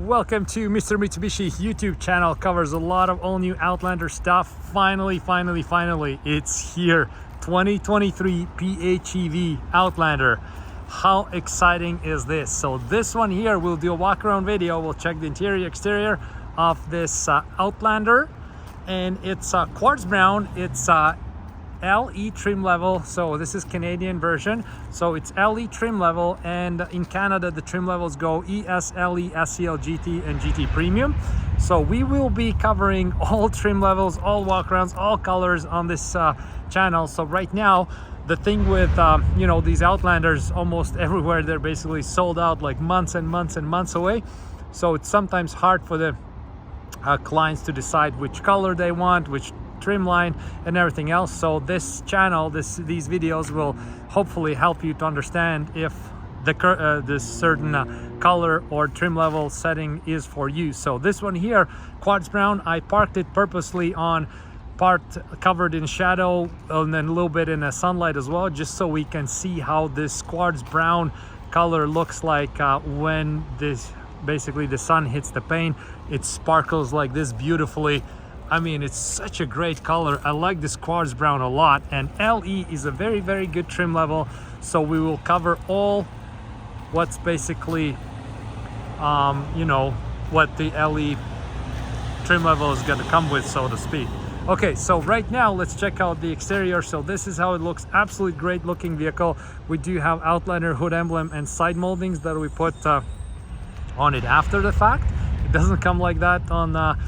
Welcome to Mr. Mitsubishi YouTube channel. Covers a lot of all new Outlander stuff. Finally, it's here. 2023 PHEV Outlander. How exciting is this? So this one here, we'll do a walk around video. We'll check the interior, exterior of this Outlander. And it's quartz brown. It's LE trim level, so this is Canadian version, so it's LE trim level, and in Canada the trim levels go ES, LE, SCL, GT and GT Premium. So we will be covering all trim levels, all walkarounds, all colors on this channel. So right now the thing with you know, these Outlanders, almost everywhere they're basically sold out, like months and months and months away. So it's sometimes hard for the clients to decide which color they want, which trim line and everything else. So this channel, these videos will hopefully help you to understand if the certain color or trim level setting is for you. So this one here, quartz brown, I parked it purposely on part covered in shadow and then a little bit in the sunlight as well, just so we can see how this quartz brown color looks like when this basically the sun hits the paint. It sparkles like this beautifully. I mean, it's such a great color. I like this quartz brown a lot, and LE is a very good trim level. So we will cover all what's basically you know, what the LE trim level is going to come with, so to speak. Okay, so right now let's check out the exterior. So this is how it looks. Absolutely great looking vehicle. We do have Outlander hood emblem and side moldings that we put on it after the fact. It doesn't come like that on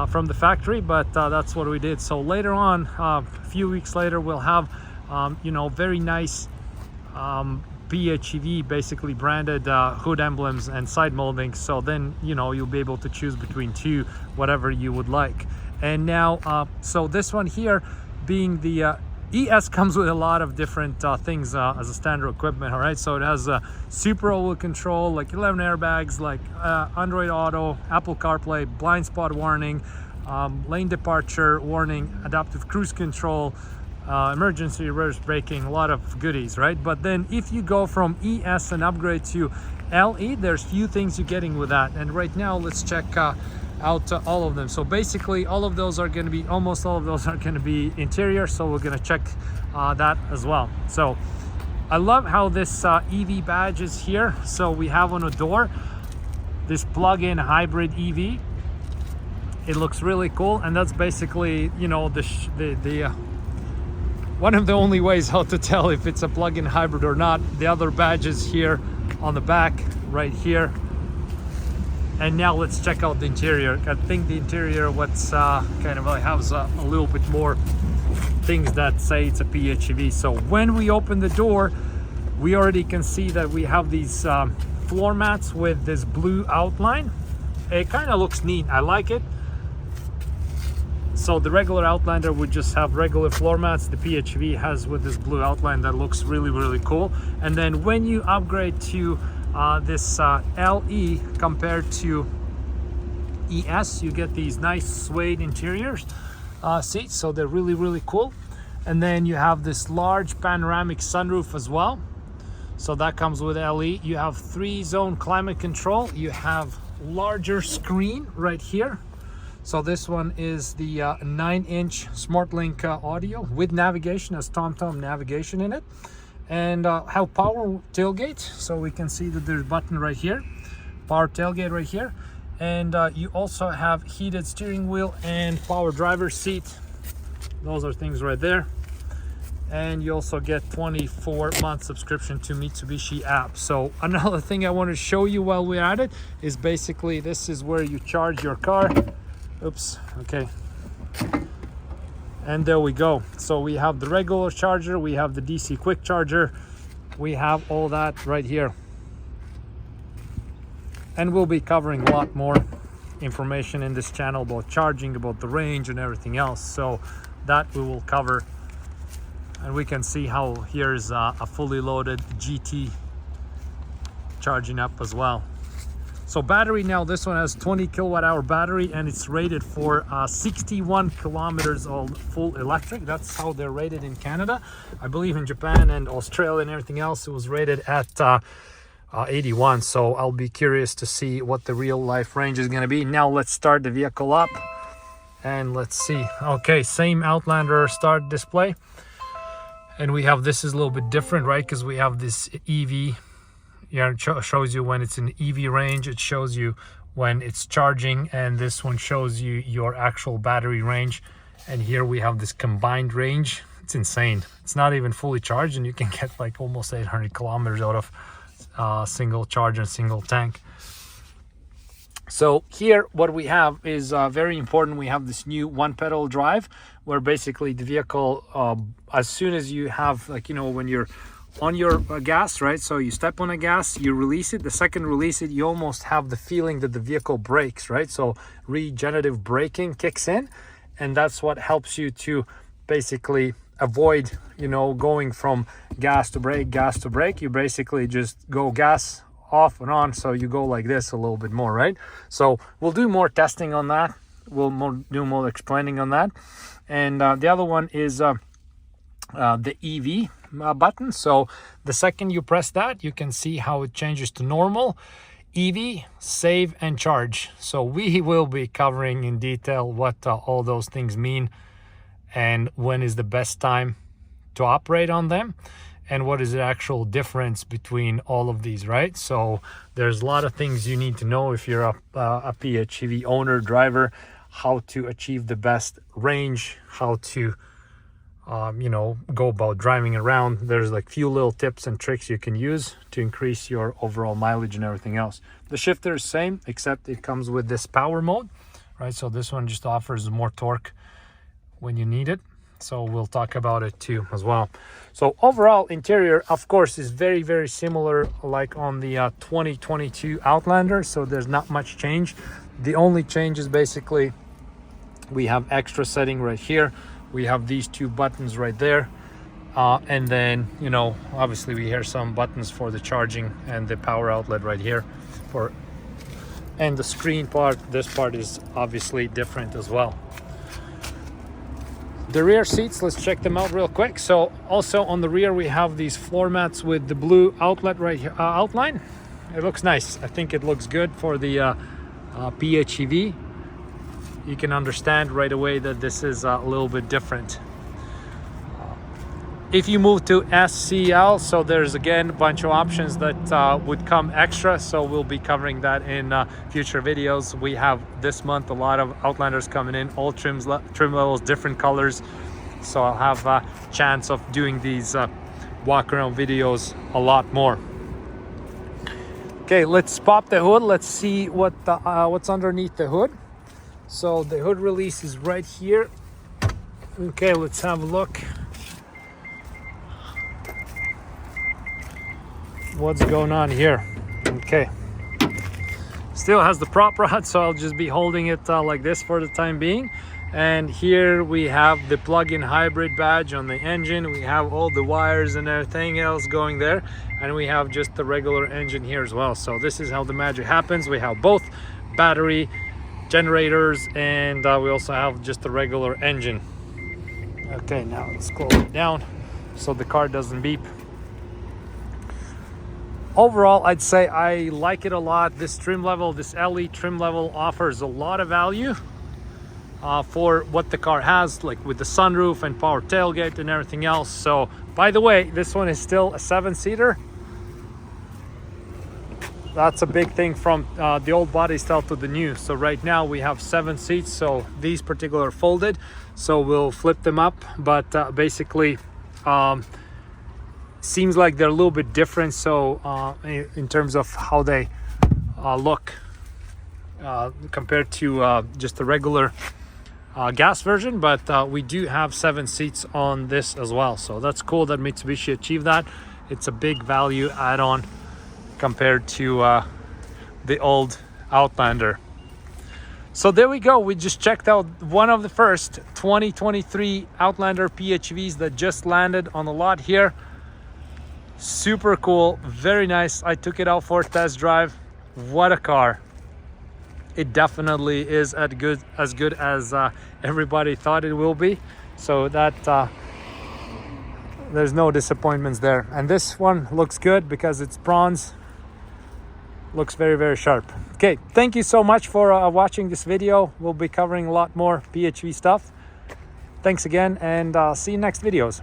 from the factory, but that's what we did. So later on, a few weeks later, we'll have you know, very nice PHEV basically branded hood emblems and side moldings. So then, you know, you'll be able to choose between two, whatever you would like. And now so this one here being the ES comes with a lot of different things as a standard equipment. All right, so it has super all-wheel control, like 11 airbags, like Android Auto, Apple CarPlay, blind spot warning, lane departure warning, adaptive cruise control, emergency reverse braking, a lot of goodies, right? But then if you go from ES and upgrade to LE, there's few things you're getting with that. And right now let's check out all of them. So basically all of those are going to be, almost all of those are going to be interior, so we're going to check that as well. So I love how this EV badge is here. So we have on a door this plug-in hybrid EV. It looks really cool, and that's basically, you know, the one of the only ways how to tell if it's a plug-in hybrid or not. The other badges here on the back right here. And now let's check out the interior. I think the interior, what's kind of has a little bit more things that say it's a PHEV. So when we open the door, we already can see that we have these floor mats with this blue outline. It kind of looks neat. I like it. So the regular Outlander would just have regular floor mats. The PHEV has with this blue outline that looks really cool. And then when you upgrade to this LE compared to ES, you get these nice suede interiors seats, so they're really cool. And then you have this large panoramic sunroof as well, so that comes with LE. You have 3-zone climate control. You have larger screen right here. So this one is the 9-inch Smartlink audio with navigation, has TomTom navigation in it. And have power tailgate, so we can see that there's a button right here, power tailgate right here. And you also have heated steering wheel and power driver's seat. Those are things right there. And you also get 24-month subscription to Mitsubishi app. So another thing I want to show you while we're at it is basically this is where you charge your car. Oops, okay. And there we go. So we have the regular charger, we have the DC quick charger, we have all that right here. And we'll be covering a lot more information in this channel about charging, about the range and everything else. So that we will cover. And we can see how here's a fully loaded GT charging up as well. So battery, now this one has 20 kilowatt hour battery, and it's rated for 61 kilometers of full electric. That's how they're rated in Canada. I believe in Japan and Australia and everything else, it was rated at 81. So I'll be curious to see what the real life range is going to be. Now let's start the vehicle up and let's see. Okay, same Outlander start display, and we have, this is a little bit different, right? Because we have this EV. Yeah, it shows you when it's in EV range, it shows you when it's charging, and this one shows you your actual battery range. And here we have this combined range. It's insane. It's not even fully charged, and you can get like almost 800 kilometers out of single charge and single tank. So here what we have is very important. We have this new one pedal drive, where basically the vehicle, as soon as you have, like, you know, when you're on your gas, right? So you step on a gas, you release it. The second release it, you almost have the feeling that the vehicle brakes, right? So regenerative braking kicks in, and that's what helps you to basically avoid, you know, going from gas to brake, gas to brake. You basically just go gas off and on, so you go like this a little bit more, right? So we'll do more testing on that. We'll do more explaining on that. And the other one is the EV button. So the second you press that, you can see how it changes to normal, EV, save, and charge. So we will be covering in detail what all those things mean, and when is the best time to operate on them, and what is the actual difference between all of these, right? So there's a lot of things you need to know if you're a PHEV owner, driver, how to achieve the best range, how to you know, go about driving around. There's like few little tips and tricks you can use to increase your overall mileage and everything else. The shifter is same, except it comes with this power mode, right? So this one just offers more torque when you need it. So we'll talk about it too as well. So overall interior, of course, is very, very similar like on the 2022 Outlander. So there's not much change. The only change is basically we have extra setting right here. We have these two buttons right there. And then, you know, obviously we hear some buttons for the charging and the power outlet right here. And the screen part, this part is obviously different as well. The rear seats, let's check them out real quick. So also on the rear, we have these floor mats with the blue outlet right here, outline. It looks nice. I think it looks good for the PHEV. You can understand right away that this is a little bit different. If you move to SCL, so there's again a bunch of options that would come extra. So we'll be covering that in future videos. We have this month a lot of Outlanders coming in, all trim levels, different colors. So I'll have a chance of doing these walk around videos a lot more. Okay, let's pop the hood. Let's see what what's underneath the hood. So the hood release is right here. Okay, let's have a look. What's going on here? Okay, still has the prop rod, so I'll just be holding it like this for the time being. And here we have the plug-in hybrid badge on the engine. We have all the wires and everything else going there, and we have just the regular engine here as well. So this is how the magic happens. We have both battery, generators, and we also have just the regular engine. Okay, now let's close it down so the car doesn't beep. Overall, I'd say I like it a lot. This trim level, this LE trim level, offers a lot of value for what the car has, like with the sunroof and power tailgate and everything else. So, by the way, this one is still a 7-seater. That's a big thing from the old body style to the new. So right now we have 7 seats. So these particular are folded. So we'll flip them up, but basically, seems like they're a little bit different. So in terms of how they look compared to just the regular gas version, but we do have 7 seats on this as well. So that's cool that Mitsubishi achieved that. It's a big value add-on compared to the old Outlander. So there we go. We just checked out one of the first 2023 Outlander PHEVs that just landed on the lot here. Super cool, very nice. I took it out for a test drive. What a car. It definitely is as good as everybody thought it will be. So that there's no disappointments there. And this one looks good because it's bronze. looks very, very sharp. Okay, thank you so much for watching this video. We'll be covering a lot more PHEV stuff. Thanks again, and see you next videos.